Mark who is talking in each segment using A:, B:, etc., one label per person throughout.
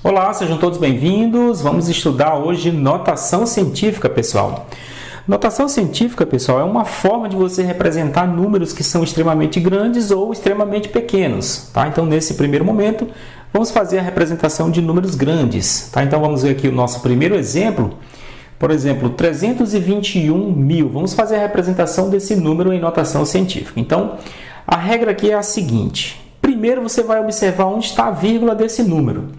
A: Olá, sejam todos bem-vindos. Vamos estudar hoje notação científica, pessoal. Notação científica, pessoal, é uma forma de você representar números que são extremamente grandes ou extremamente pequenos, tá? Então, nesse primeiro momento, vamos fazer a representação de números grandes, tá? Então, vamos ver aqui o nosso primeiro exemplo. Por exemplo, 321 mil. Vamos fazer a representação desse número em notação científica. Então, a regra aqui é a seguinte. Primeiro, você vai observar onde está a vírgula desse número,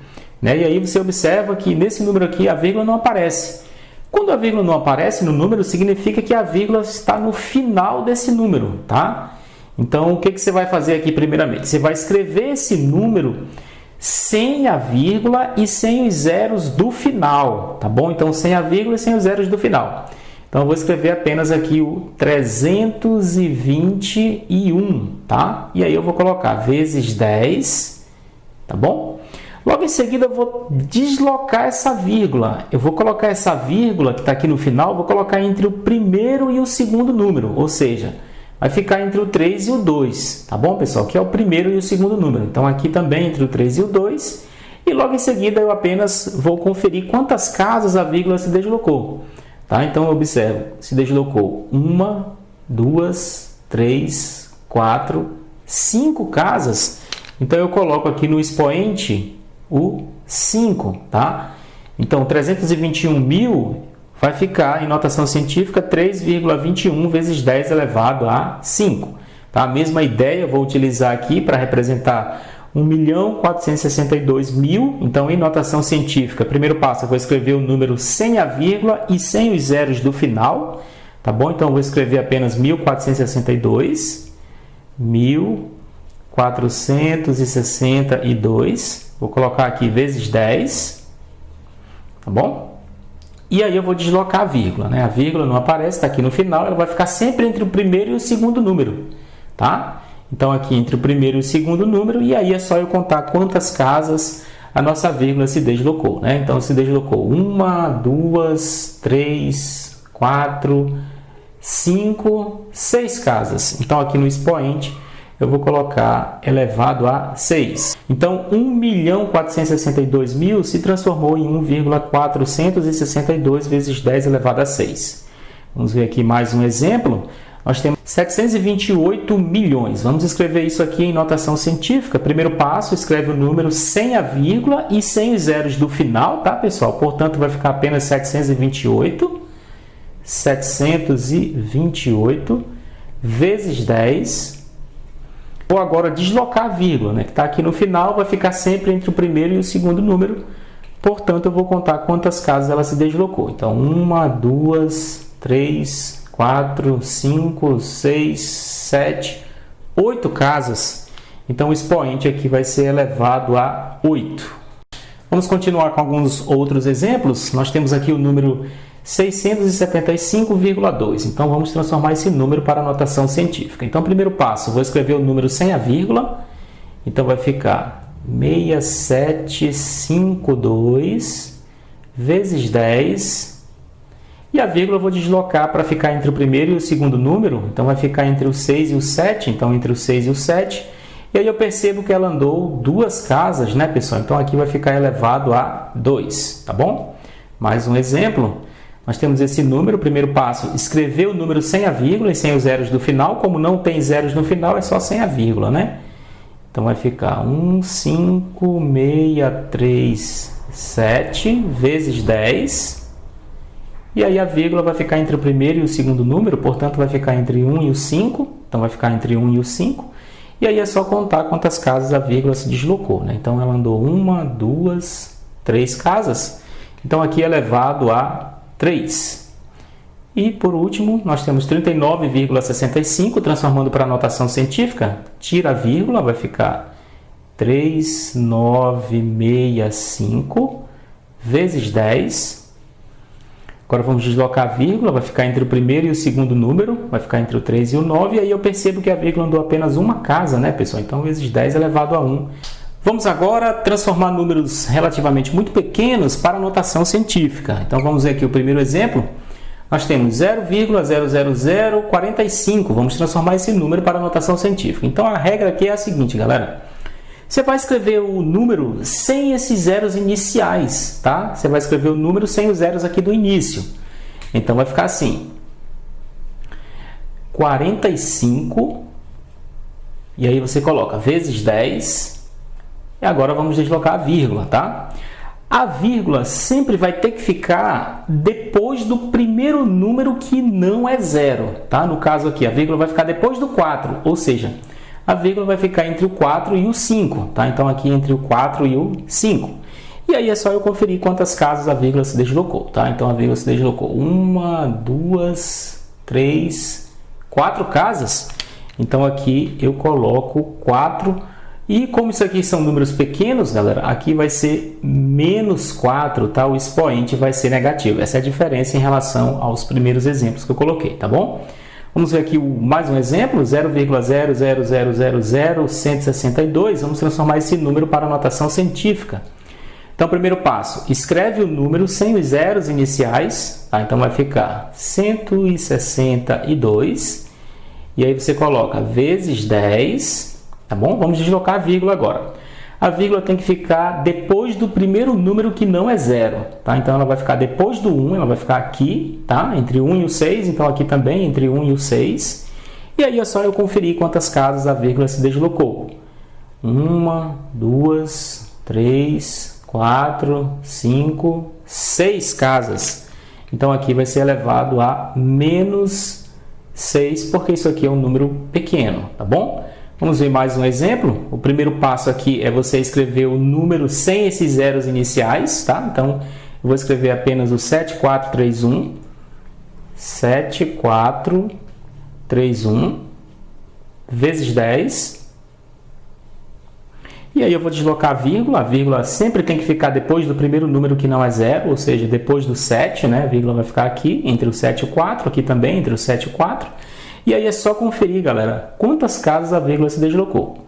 A: né? E aí você observa que nesse número aqui a vírgula não aparece. Quando a vírgula não aparece no número, significa que a vírgula está no final desse número, tá? Então, o que você vai fazer aqui primeiramente? Você vai escrever esse número sem a vírgula e sem os zeros do final, tá bom? Então, sem a vírgula e sem os zeros do final. Então, eu vou escrever apenas aqui o 321, tá? E aí eu vou colocar vezes 10, tá bom? Logo em seguida, eu vou deslocar essa vírgula. Eu vou colocar essa vírgula que está aqui no final, vou colocar entre o primeiro e o segundo número, ou seja, vai ficar entre o 3 e o 2, tá bom, pessoal? Que é o primeiro e o segundo número. Então, aqui também entre o 3 e o 2. E logo em seguida, eu apenas vou conferir quantas casas a vírgula se deslocou, tá? Então, eu observo, se deslocou 1, 2, 3, 4, 5 casas. Então, eu coloco aqui no expoente o 5, tá? Então, 321 mil vai ficar em notação científica 3,21 vezes 10 elevado a 5. Tá? A mesma ideia eu vou utilizar aqui para representar 1.462.000. Então, em notação científica, primeiro passo, eu vou escrever o número sem a vírgula e sem os zeros do final, tá bom? Então, eu vou escrever apenas 1.462, 1.462. Vou colocar aqui vezes 10, tá bom? E aí eu vou deslocar a vírgula, né? A vírgula não aparece, está aqui no final, ela vai ficar sempre entre o primeiro e o segundo número, tá? Então, aqui entre o primeiro e o segundo número, e aí é só eu contar quantas casas a nossa vírgula se deslocou, né? Então, se deslocou 1, 2, 3, 4, 5, 6 casas. Então, aqui no expoente, eu vou colocar elevado a 6. Então, 1.462.000 se transformou em 1,462 vezes 10 elevado a 6. Vamos ver aqui mais um exemplo. Nós temos 728 milhões. Vamos escrever isso aqui em notação científica. Primeiro passo, escreve o número sem a vírgula e sem os zeros do final, tá, pessoal? Portanto, vai ficar apenas 728. 728 vezes 10. Vou agora deslocar a vírgula, né, que está aqui no final, vai ficar sempre entre o primeiro e o segundo número. Portanto, eu vou contar quantas casas ela se deslocou. Então, 1, 2, 3, 4, 5, 6, 7, 8 casas. Então, o expoente aqui vai ser elevado a 8. Vamos continuar com alguns outros exemplos. Nós temos aqui o número 675,2. Então, vamos transformar esse número para a notação científica. Então, primeiro passo, vou escrever o número sem a vírgula. Então, vai ficar 6752 vezes 10. E a vírgula eu vou deslocar para ficar entre o primeiro e o segundo número. Então, vai ficar entre o 6 e o 7. Então, entre o 6 e o 7. E aí eu percebo que ela andou 2 casas, né, pessoal? Então, aqui vai ficar elevado a 2, tá bom? Mais um exemplo. Nós temos esse número, primeiro passo, escrever o número sem a vírgula e sem os zeros do final. Como não tem zeros no final, é só sem a vírgula, né? Então, vai ficar 15637 vezes 10. E aí a vírgula vai ficar entre o primeiro e o segundo número, portanto, vai ficar entre 1 e o 5. Então, vai ficar entre 1 e o 5. E aí é só contar quantas casas a vírgula se deslocou, né? Então, ela andou 1, 2, 3 casas. Então, aqui é elevado a 3. E, por último, nós temos 39,65, transformando para a notação científica, tira a vírgula, vai ficar 3965 vezes 10. Agora vamos deslocar a vírgula, vai ficar entre o primeiro e o segundo número, vai ficar entre o 3 e o 9, e aí eu percebo que a vírgula andou apenas uma casa, né, pessoal? Então, vezes 10 elevado a 1. Vamos agora transformar números relativamente muito pequenos para a notação científica. Então, vamos ver aqui o primeiro exemplo. Nós temos 0,00045. Vamos transformar esse número para a notação científica. Então, a regra aqui é a seguinte, galera. Você vai escrever o número sem esses zeros iniciais, tá? Você vai escrever o número sem os zeros aqui do início. Então, vai ficar assim. 45, e aí você coloca vezes 10, e agora vamos deslocar a vírgula, tá? A vírgula sempre vai ter que ficar depois do primeiro número que não é zero, tá? No caso aqui, a vírgula vai ficar depois do 4, ou seja, a vírgula vai ficar entre o 4 e o 5, tá? Então, aqui entre o 4 e o 5. E aí é só eu conferir quantas casas a vírgula se deslocou, tá? Então, a vírgula se deslocou 1, 2, 3, 4 casas. Então, aqui eu coloco 4. E como isso aqui são números pequenos, galera, aqui vai ser menos 4, tá? O expoente vai ser negativo. Essa é a diferença em relação aos primeiros exemplos que eu coloquei, tá bom? Vamos ver aqui mais um exemplo, 0,0000162. Vamos transformar esse número para a notação científica. Então, primeiro passo, escreve o número sem os zeros iniciais. Tá? Então, vai ficar 162. E aí você coloca vezes 10. Tá bom? Vamos deslocar a vírgula agora. A vírgula tem que ficar depois do primeiro número que não é zero, tá? Então, ela vai ficar depois do 1, ela vai ficar aqui, tá? Entre o 1 e o 6, então aqui também, entre o 1 e o 6. E aí é só eu conferir quantas casas a vírgula se deslocou. 1, 2, 3, 4, 5, 6 casas. Então, aqui vai ser elevado a menos 6, porque isso aqui é um número pequeno, tá bom? Vamos ver mais um exemplo. O primeiro passo aqui é você escrever o número sem esses zeros iniciais, tá? Então, eu vou escrever apenas o 7431. 7431 vezes 10. E aí eu vou deslocar a vírgula. A vírgula sempre tem que ficar depois do primeiro número que não é zero, ou seja, depois do 7, né? A vírgula vai ficar aqui, entre o 7 e o 4, aqui também, entre o 7 e o 4. E aí é só conferir, galera, quantas casas a vírgula se deslocou.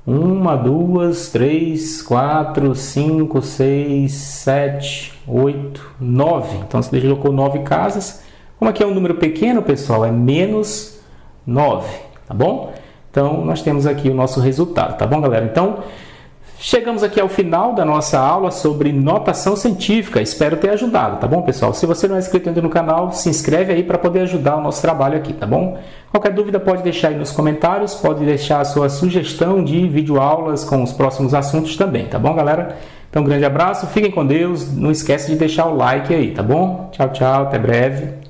A: 1, 2, 3, 4, 5, 6, 7, 8, 9. Então, se deslocou 9 casas. Como aqui é um número pequeno, pessoal, é menos 9, tá bom? Então, nós temos aqui o nosso resultado, tá bom, galera? Então, chegamos aqui ao final da nossa aula sobre notação científica. Espero ter ajudado, tá bom, pessoal? Se você não é inscrito ainda no canal, se inscreve aí para poder ajudar o nosso trabalho aqui, tá bom? Qualquer dúvida pode deixar aí nos comentários, pode deixar a sua sugestão de videoaulas com os próximos assuntos também, tá bom, galera? Então, um grande abraço, fiquem com Deus, não esquece de deixar o like aí, tá bom? Tchau, tchau, até breve.